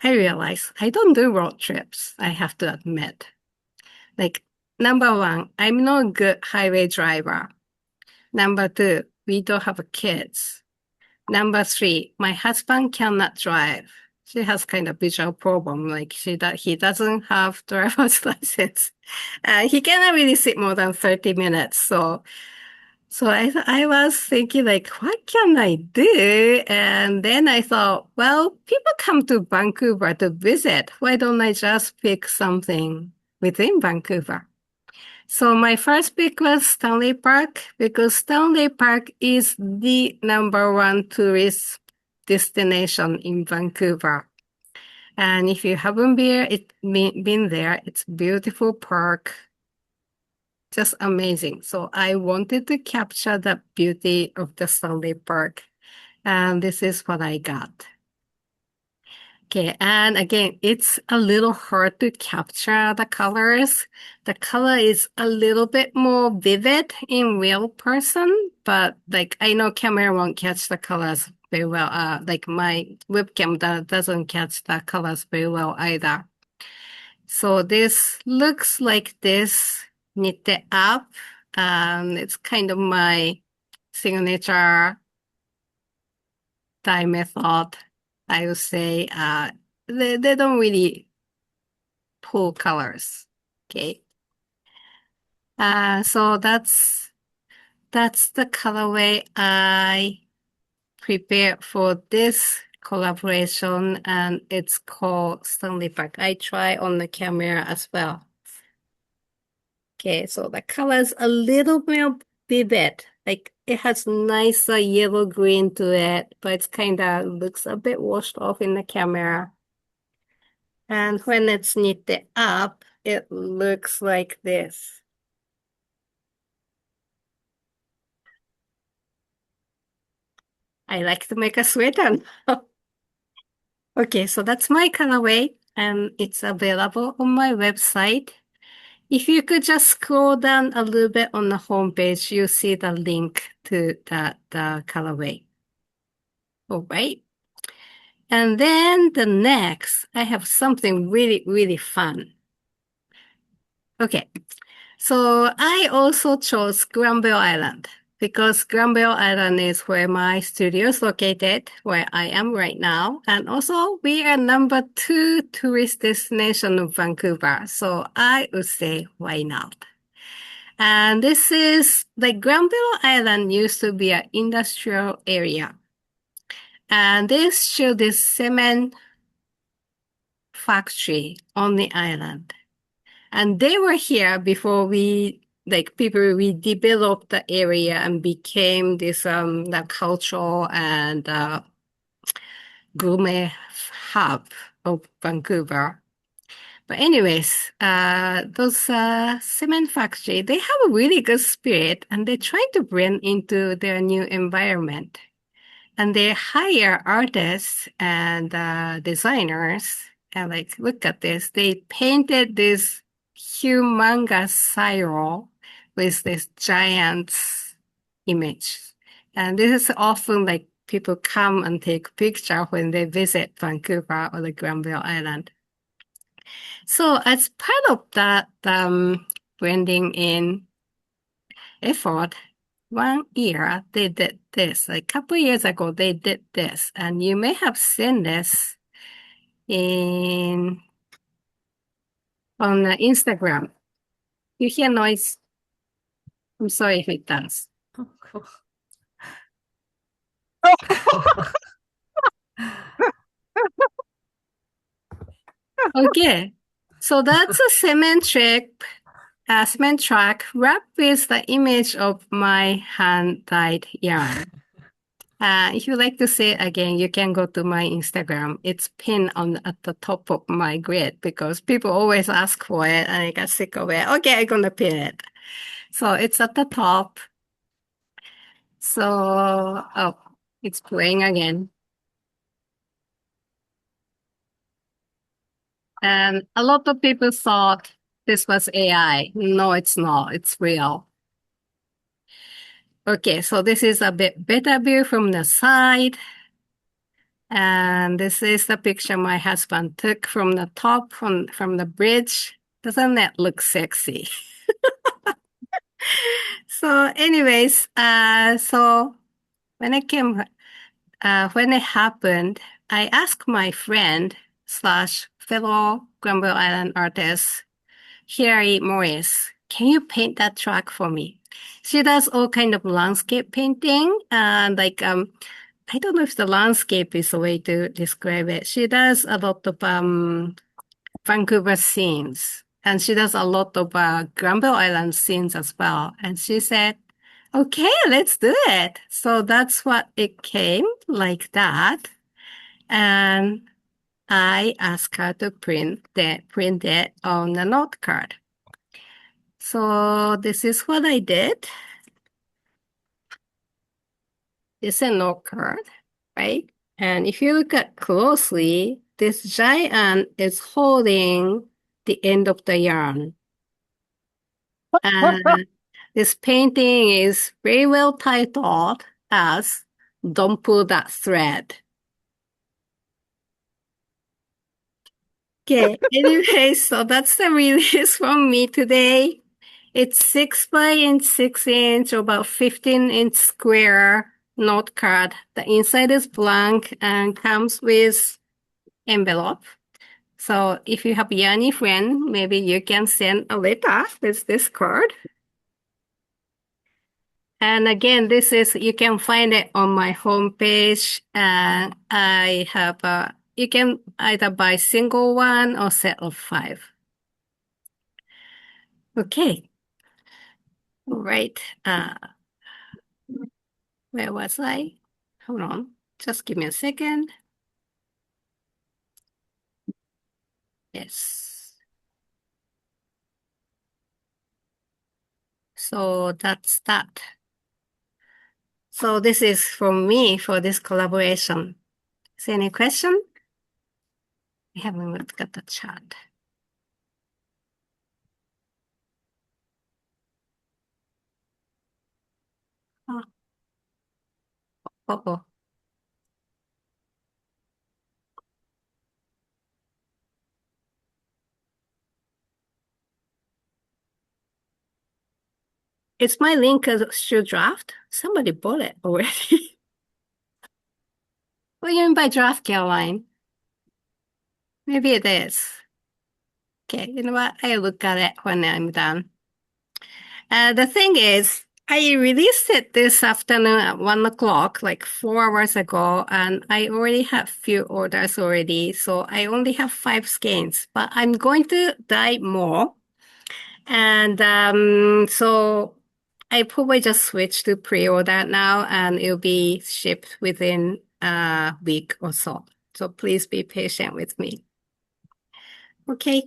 I realized I don't do road trips, I have to admit. Like number one, I'm not a good highway driver. Number two, we don't have kids. Number three, my husband cannot drive. She has kind of visual problem, like he doesn't have driver's license. He cannot really sit more than 30 minutes. So I was thinking like, what can I do? And then I thought, well, people come to Vancouver to visit. Why don't I just pick something within Vancouver? So my first pick was Stanley Park because Stanley Park is the number one tourist destination in Vancouver. And if you haven't been there, it's a beautiful park, just amazing. So I wanted to capture the beauty of the Stanley Park. And this is what I got. Okay, and again, it's a little hard to capture the colors. The color is a little bit more vivid in real person, but like I know camera won't catch the colors very well. Like my webcam doesn't catch the colors very well either. So this looks like this knitted up. It's kind of my signature dye method. I would say they don't really pull colors. Okay. So that's the colorway I prepared for this collaboration, and it's called Stanley Park. I try on the camera as well. Okay, so the color's a little more vivid. Like it has nicer yellow green to it, but it's kind of looks a bit washed off in the camera. And when it's knitted up, it looks like this. I like to make a sweater now. Okay, so that's my colorway, and it's available on my website. If you could just scroll down a little bit on the homepage, you'll see the link to the colorway. All right. And then the next, I have something really, really fun. Okay, so I also chose Granville Island because Granville Island is where my studio is located, where I am right now. And also we are number 2 tourist destination of Vancouver. So I would say, why not? And this is, like Granville Island used to be an industrial area. And this showed this cement factory on the island. And they were here before we developed the area and became this the cultural and gourmet hub of Vancouver. But anyways, those cement factory, they have a really good spirit and they try to blend into their new environment. And they hire artists and designers. And like, look at this. They painted this humongous spiral with this giant image. And this is often like people come and take picture when they visit Vancouver or the Granville Island. So as part of that branding in effort, one year they did this. Like a couple years ago, they did this, and you may have seen this on Instagram. You hear noise? I'm sorry if it does. Oh, cool. Okay, so that's a cement track wrapped with the image of my hand-dyed yarn. If you like to see it again, you can go to my Instagram. It's pinned at the top of my grid because people always ask for it and I got sick of it. Okay, I'm gonna pin it. So it's at the top. So, oh, it's playing again. And a lot of people thought this was AI. No, it's not. It's real. Okay, so this is a bit better view from the side. And this is the picture my husband took from the top, from the bridge. Doesn't that look sexy? So anyways, so when when it happened, I asked my friend slash fellow Granville Island artist, Hilary Morris, can you paint that track for me? She does all kind of landscape painting and I don't know if the landscape is the way to describe it. She does a lot of Vancouver scenes and she does a lot of Granville Island scenes as well. And she said, okay, let's do it. So that's what it came like that. And I asked her to print it on a note card. So this is what I did. It's a note card, right? And if you look at closely, this giant is holding the end of the yarn. And this painting is very well titled as Don't Pull That Thread. Okay, anyway, so that's the release from me today. It's 6 by 6 inch, about 15-inch square note card. The inside is blank and comes with envelope. So if you have a Yanni friend, maybe you can send a letter with this card. And again, you can find it on my homepage. I have you can either buy single one or set of 5. Okay. All right. Where was I? Hold on. Just give me a second. Yes. So that's that. So this is from me for this collaboration. Is there any question? I haven't looked at the chat. Oh. Uh-oh. Is my link a shoe draft? Somebody bought it already. What do you mean by draft, Caroline? Maybe it is. Okay, you know what? I'll look at it when I'm done. The thing is, I released it this afternoon at 1 o'clock, like 4 hours ago, and I already have few orders already. So I only have 5 skeins, but I'm going to dye more. And so I probably just switch to pre-order now and it'll be shipped within a week or so. So please be patient with me. Okay.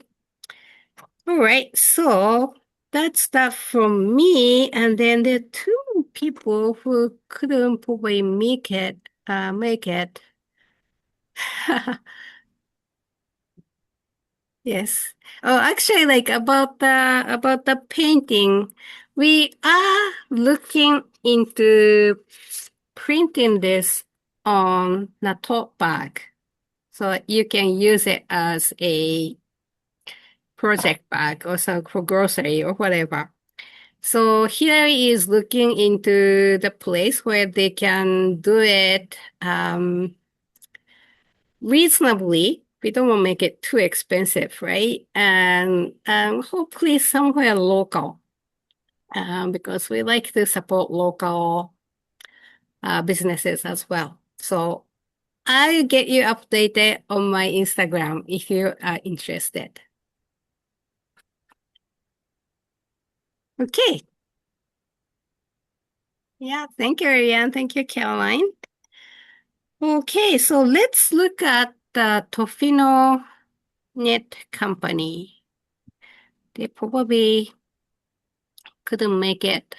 All right. So that's that from me. And then there are 2 people who couldn't probably make it. Yes. Oh, actually, like about the painting, we are looking into printing this on the tote bag, so you can use it as a project bag or so for grocery or whatever. So here is looking into the place where they can do it reasonably. We don't want to make it too expensive, right? And hopefully somewhere local, because we like to support local businesses as well. So I'll get you updated on my Instagram if you are interested. Okay. Yeah, thank you, Ariane. Thank you, Caroline. Okay, so let's look at the Tofino Knit Company. They probably couldn't make it.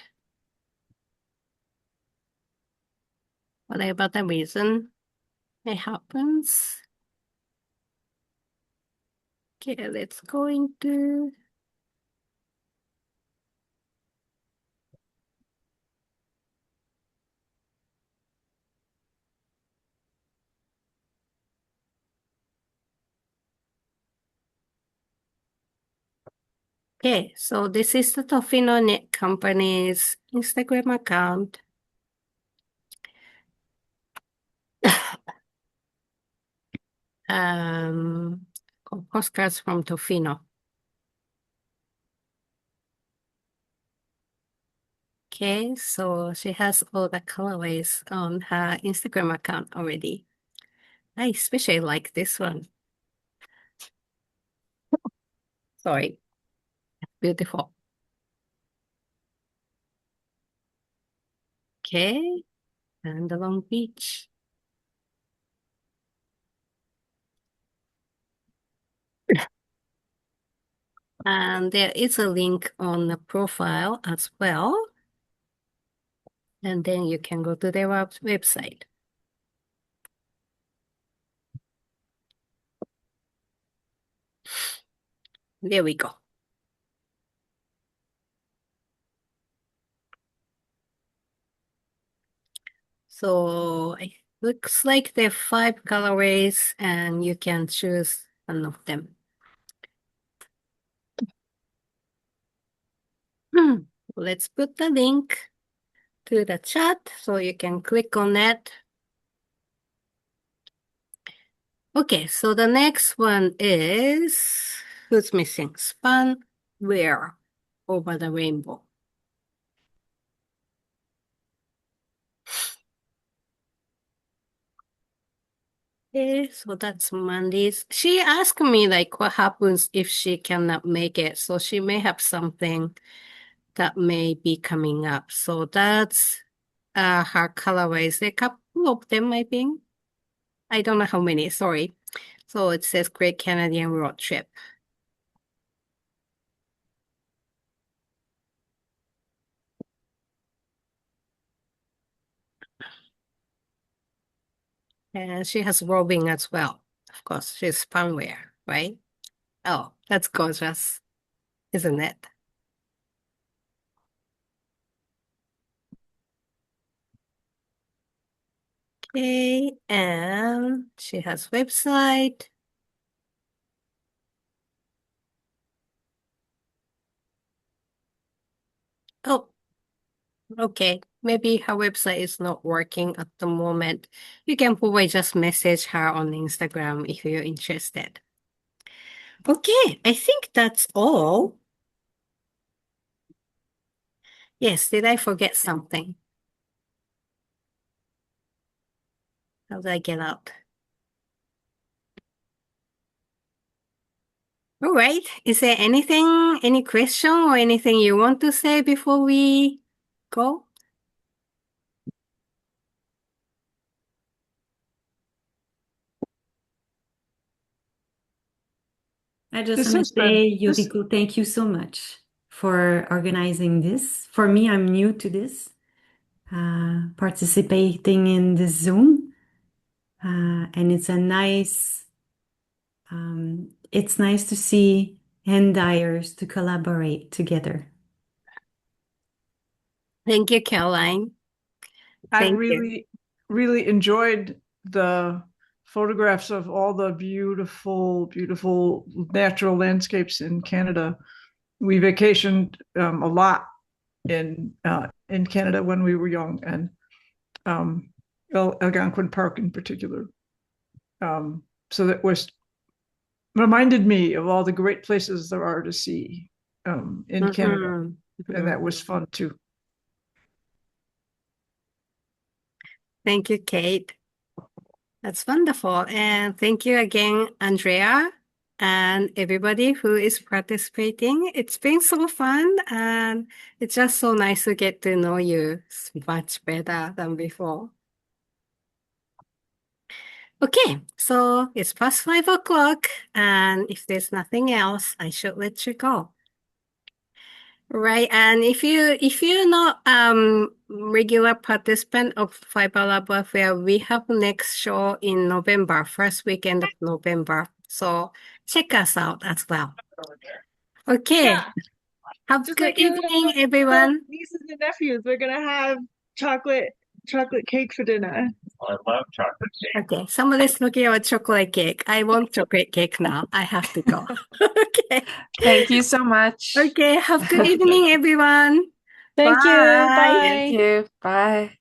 Whatever the reason, it happens. Okay, let's go into Okay, so this is the Tofino Knit Company's Instagram account. Postcards from Tofino. Okay, so she has all the colorways on her Instagram account already. I especially like this one. Sorry, beautiful. Okay, and the Long Beach. And there is a link on the profile as well. And then you can go to their website. There we go. So it looks like there are 5 colorways and you can choose one of them. Let's put the link to the chat so you can click on that. Okay, so the next one is, who's missing? Span Wear Over the Rainbow. Okay, so that's Mandy's. She asked me like what happens if she cannot make it. So she may have something that may be coming up. So that's her colorways. A couple of them, I think. I don't know how many, sorry. So it says Great Canadian Road Trip. And she has roving as well. Of course, she's funwear, right? Oh, that's gorgeous, isn't it? Okay, and she has website. Oh, okay. Maybe her website is not working at the moment. You can probably just message her on Instagram if you're interested. Okay, I think that's all. Yes, did I forget something? How did I get out? All right. Is there anything, any question or anything you want to say before we go? I just This want to has been say, this Yuriko, thank you so much for organizing this. For me, I'm new to this, participating in the Zoom, and it's nice to see hand dyers to collaborate together. Thank you, Caroline. I Thank you. really enjoyed the photographs of all the beautiful natural landscapes in Canada. We vacationed a lot in Canada when we were young, and Algonquin Park in particular. So that was reminded me of all the great places there are to see in Canada, and that was fun too. Thank you, Kate. That's wonderful. And thank you again, Andrea, and everybody who is participating. It's been so fun, and it's just so nice to get to know you much better than before. Okay, so it's past 5 o'clock, and if there's nothing else, I should let you go. Right. And if you're not regular participant of Fiber Lab Fair, we have next show in November, first weekend of November. So check us out as well. Okay. Yeah, Have a just good like you evening, and everyone. nieces and nephews. We're gonna have chocolate cake for dinner. Okay. Somebody's looking at chocolate cake. I want chocolate cake now. I have to go. Okay. Thank you so much. Okay. Have a good evening, everyone. Thank you. Bye. Thank Bye. you. Bye.